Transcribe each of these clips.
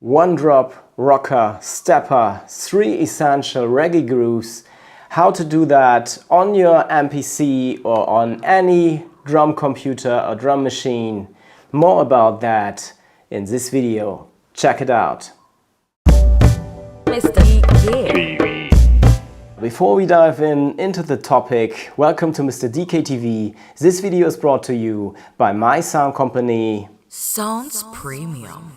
One drop, rocker, stepper, 3 essential reggae grooves. How to do that on your MPC or on any drum computer or drum machine. More about that in this video. Check it out. Mr. DK. Before we dive into the topic, welcome to Mr. DK TV. This video is brought to you by my sound company Sounds Premium.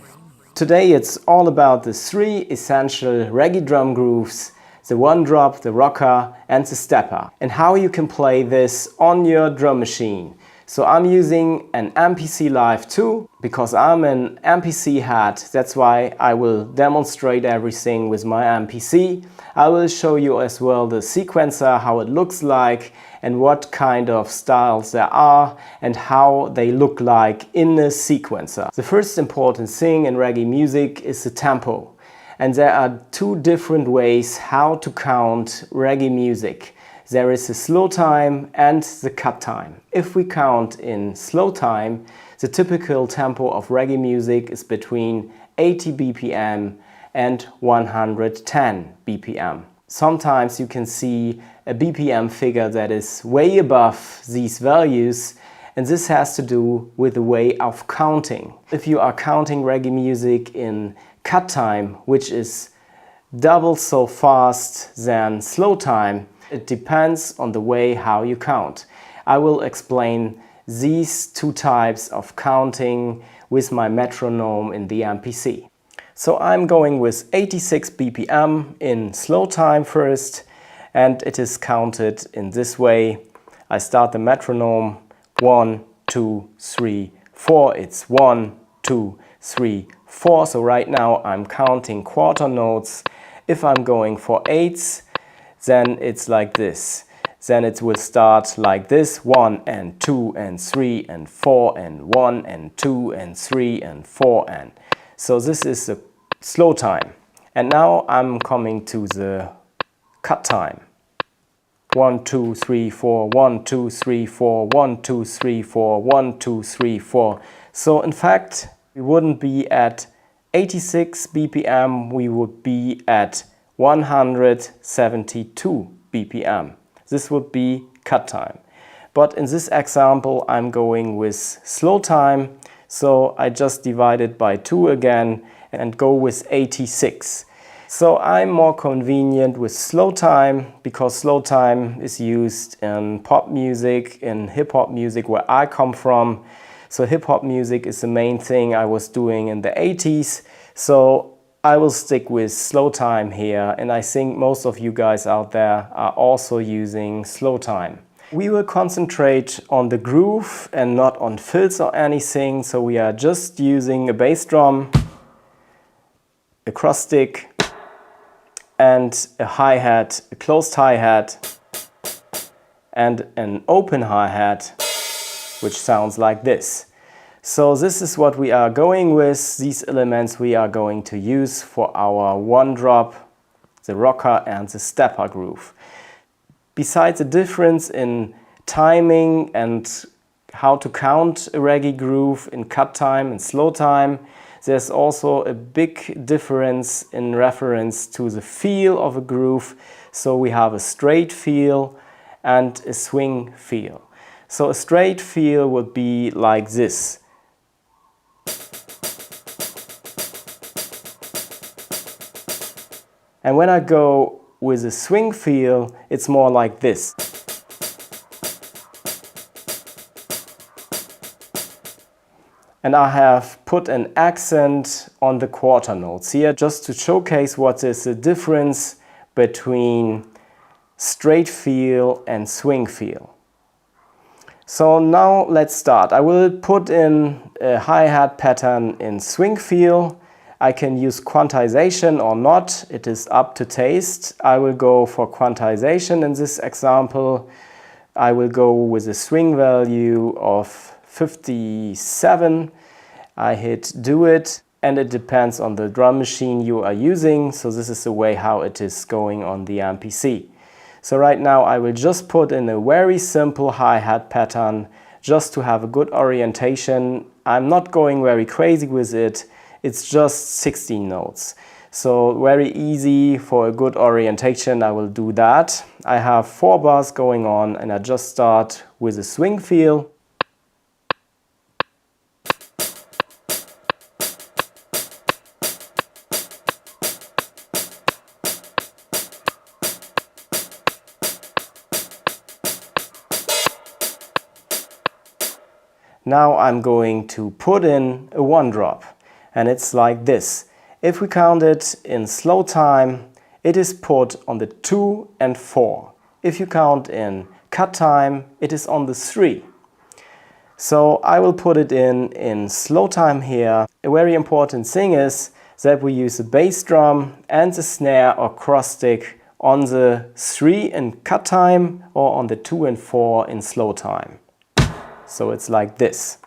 Today it's all about the 3 essential reggae drum grooves, the one drop, the rocker and the stepper, and how you can play this on your drum machine. So I'm using an MPC Live 2 because I'm an MPC head. That's why I will demonstrate everything with my MPC. I will show you as well the sequencer, how it looks like and what kind of styles there are and how they look like in a sequencer. The first important thing in reggae music is the tempo. And there are 2 different ways how to count reggae music. There is the slow time and the cut time. If we count in slow time, the typical tempo of reggae music is between 80 BPM and 110 BPM. Sometimes you can see a BPM figure that is way above these values, and this has to do with the way of counting. If you are counting reggae music in cut time, which is double so fast than slow time, it depends on the way how you count. I will explain these 2 types of counting with my metronome in the MPC. So I'm going with 86 BPM in slow time first, and it is counted in this way. I start the metronome 1, 2, 3, 4. It's 1, 2, 3, 4. So right now I'm counting quarter notes. If I'm going for 8s, then it's like this. Then it will start like this: 1 and 2 and 3 and 4 and 1 and 2 and 3 and 4 and. So this is the slow time. And now I'm coming to the cut time. 1, 2, 3, 4, 1, 2, 3, 4, 1, 2, 3, 4, 1, 2, 3, 4. So in fact, we wouldn't be at 86 BPM, we would be at 172 BPM. This would be cut time. But in this example, I'm going with slow time. So I just divide it by 2 again and go with 86. So I'm more convenient with slow time because slow time is used in pop music, in hip hop music where I come from. So hip hop music is the main thing I was doing in the 80s. So I will stick with slow time here, and I think most of you guys out there are also using slow time. We will concentrate on the groove and not on fills or anything, so we are just using a bass drum, a cross stick and a hi-hat, a closed hi-hat and an open hi-hat, which sounds like this. So this is what we are going with. These elements we are going to use for our one drop, the rocker and the stepper groove. Besides the difference in timing and how to count a reggae groove in cut time and slow time, there's also a big difference in reference to the feel of a groove. So we have a straight feel and a swing feel. So a straight feel would be like this. And when I go with a swing feel, it's more like this. And I have put an accent on the quarter notes here just to showcase what is the difference between straight feel and swing feel. So now let's start. I will put in a hi-hat pattern in swing feel. I can use quantization or not, it is up to taste. I will go for quantization in this example. I will go with a swing value of 57. I hit do it, and it depends on the drum machine you are using. So this is the way how it is going on the MPC. So right now I will just put in a very simple hi-hat pattern just to have a good orientation. I'm not going very crazy with it. it's just 16 notes. So very easy for a good orientation, I will do that. I have 4 bars going on and I just start with a swing feel. Now I'm going to put in a 1 drop, and it's like this. If we count it in slow time, it is put on the 2 and 4. If you count in cut time, it is on the 3. So I will put it in slow time here. A very important thing is that we use the bass drum and the snare or cross stick on the 3 in cut time or on the 2 and 4 in slow time. So it's like this.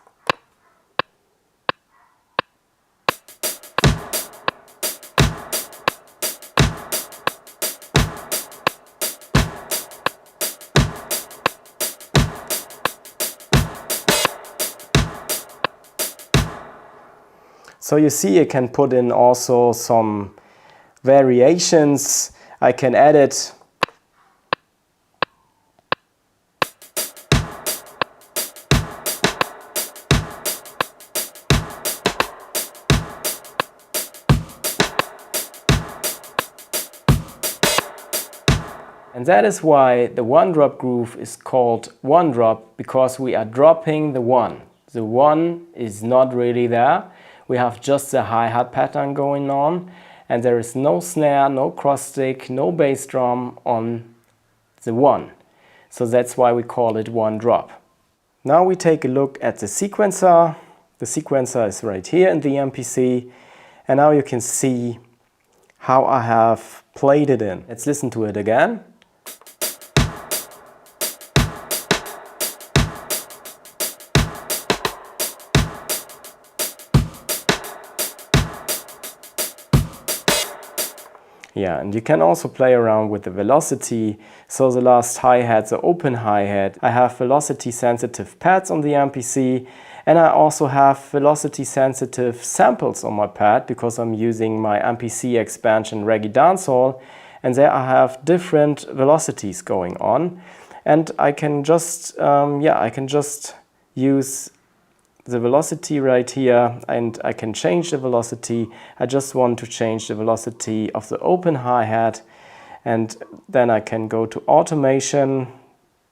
So you see, I can put in also some variations. I can edit. And that is why the 1 drop groove is called 1 drop, because we are dropping the 1. The 1 is not really there. We have just the hi-hat pattern going on, and there is no snare, no cross stick, no bass drum on the 1. So that's why we call it 1 drop. Now we take a look at the sequencer. The sequencer is right here in the MPC, and now you can see how I have played it in. Let's listen to it again. Yeah, and you can also play around with the velocity. So the last hi-hat, the open hi-hat, I have velocity sensitive pads on the MPC, and I also have velocity sensitive samples on my pad because I'm using my MPC expansion Reggae Dancehall, and there I have different velocities going on, and I can just use the velocity right here, and I can change the velocity. I just want to change the velocity of the open hi-hat, and then I can go to automation.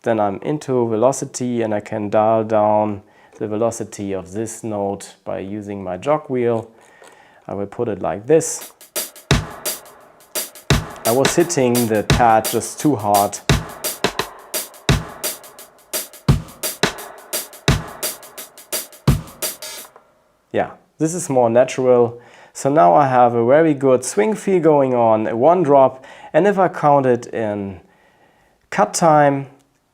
Then I'm into velocity, and I can dial down the velocity of this note by using my jog wheel. I will put it like this. I was hitting the pad just too hard. Yeah, this is more natural. So now I have a very good swing feel going on, a 1 drop, and if I count it in cut time,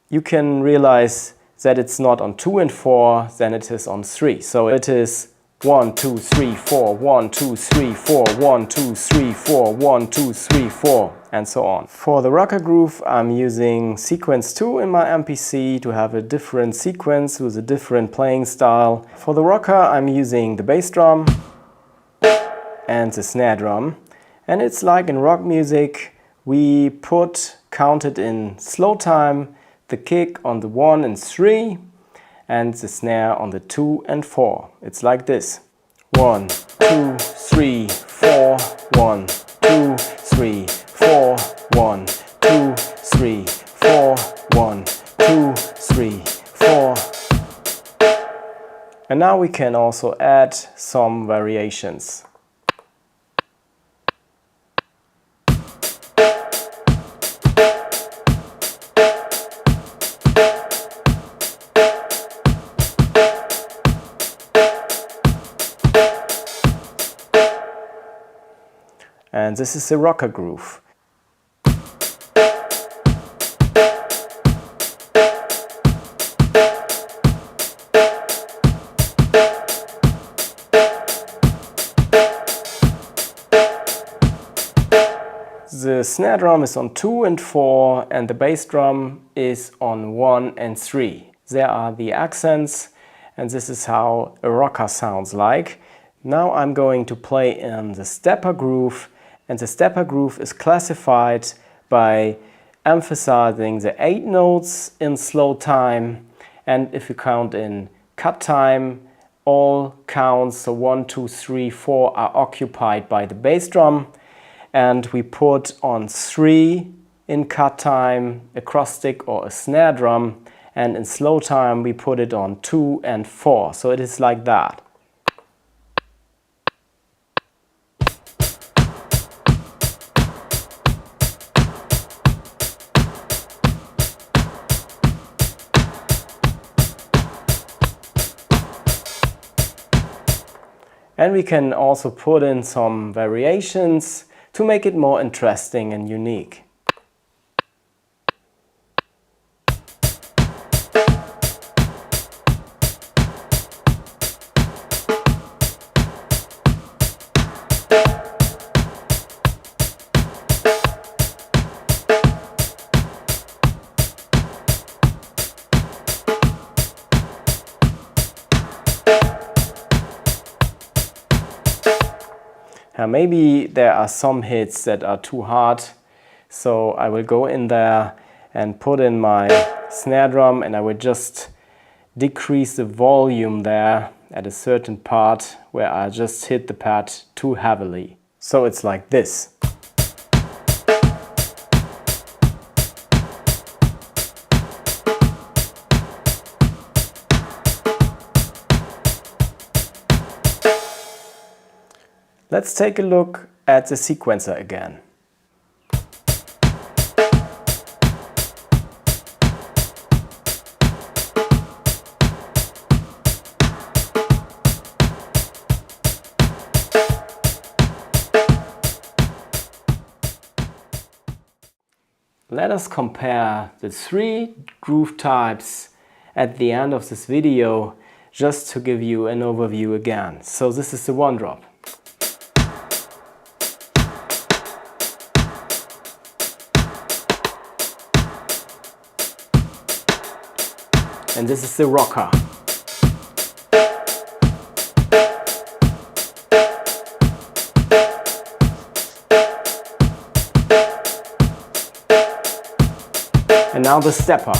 you can realize that it's not on 2 and 4, then it is on 3. So it is 1, 2, 3, 4, 1, 2, 3, 4, 1, 2, 3, 4, 1, 2, 3, 4, and so on. For the rocker groove, I'm using sequence 2 in my MPC to have a different sequence with a different playing style. For the rocker, I'm using the bass drum and the snare drum. And it's like in rock music, we count it in slow time, the kick on the 1 and 3, and the snare on the 2 and 4. It's like this. 1, 2, 3, 4, 1, 2, 3, 4, 1, 2, 3, 4, 1, 2, 3, 4. And now we can also add some variations. And this is the rocker groove. The snare drum is on 2 and 4, and the bass drum is on 1 and 3. There are the accents, and this is how a rocker sounds like. Now I'm going to play in the stepper groove, and the stepper groove is classified by emphasizing the 8 notes in slow time, and if you count in cut time, all counts, so 1, 2, 3, 4 are occupied by the bass drum, and we put on 3 in cut time a cross stick or a snare drum, and in slow time we put it on 2 and 4, so it is like that. And we can also put in some variations to make it more interesting and unique. Maybe there are some hits that are too hard, so I will go in there and put in my snare drum, and I will just decrease the volume there at a certain part where I just hit the pad too heavily. So it's like this. Let's take a look at the sequencer again. Let us compare the 3 groove types at the end of this video, just to give you an overview again. So this is the 1 drop. And this is the rocker. And now the stepper.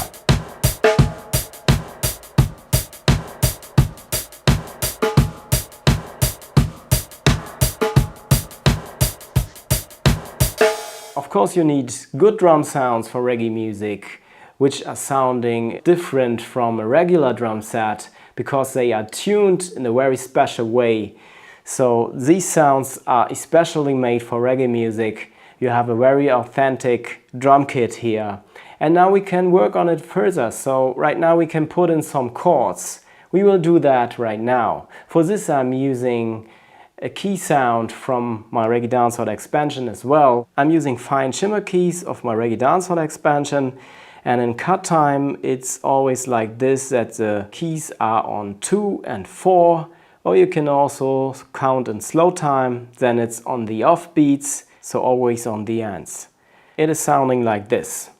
Of course, you need good drum sounds for reggae music, which are sounding different from a regular drum set because they are tuned in a very special way. So these sounds are especially made for reggae music. You have a very authentic drum kit here. And now we can work on it further. So right now we can put in some chords. We will do that right now. For this I'm using a key sound from my Reggae Dancehall expansion as well. I'm using fine shimmer keys of my Reggae Dancehall expansion. And in cut time, it's always like this, that the keys are on 2 and 4, or you can also count in slow time, then it's on the off beats, so always on the ends. It is sounding like this.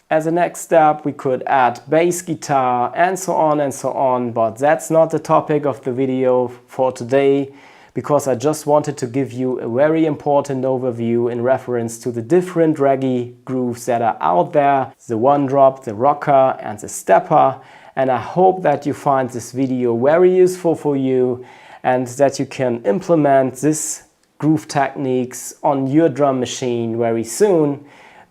As a next step, we could add bass guitar and so on, but that's not the topic of the video for today, because I just wanted to give you a very important overview in reference to the different reggae grooves that are out there, the 1 drop, the rocker and the stepper. And I hope that you find this video very useful for you and that you can implement this groove techniques on your drum machine very soon.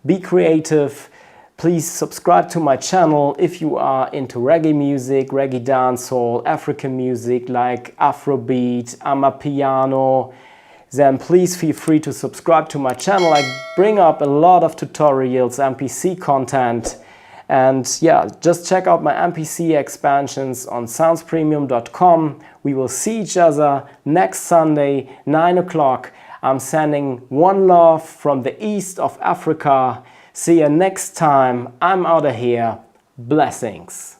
Be creative. Please subscribe to my channel if you are into reggae music, reggae dancehall, African music like Afrobeat, Amapiano. Then please feel free to subscribe to my channel. I bring up a lot of tutorials, MPC content. And yeah, just check out my MPC expansions on soundspremium.com. We will see each other next Sunday, 9 o'clock. I'm sending one love from the east of Africa. See you next time. I'm out of here. Blessings.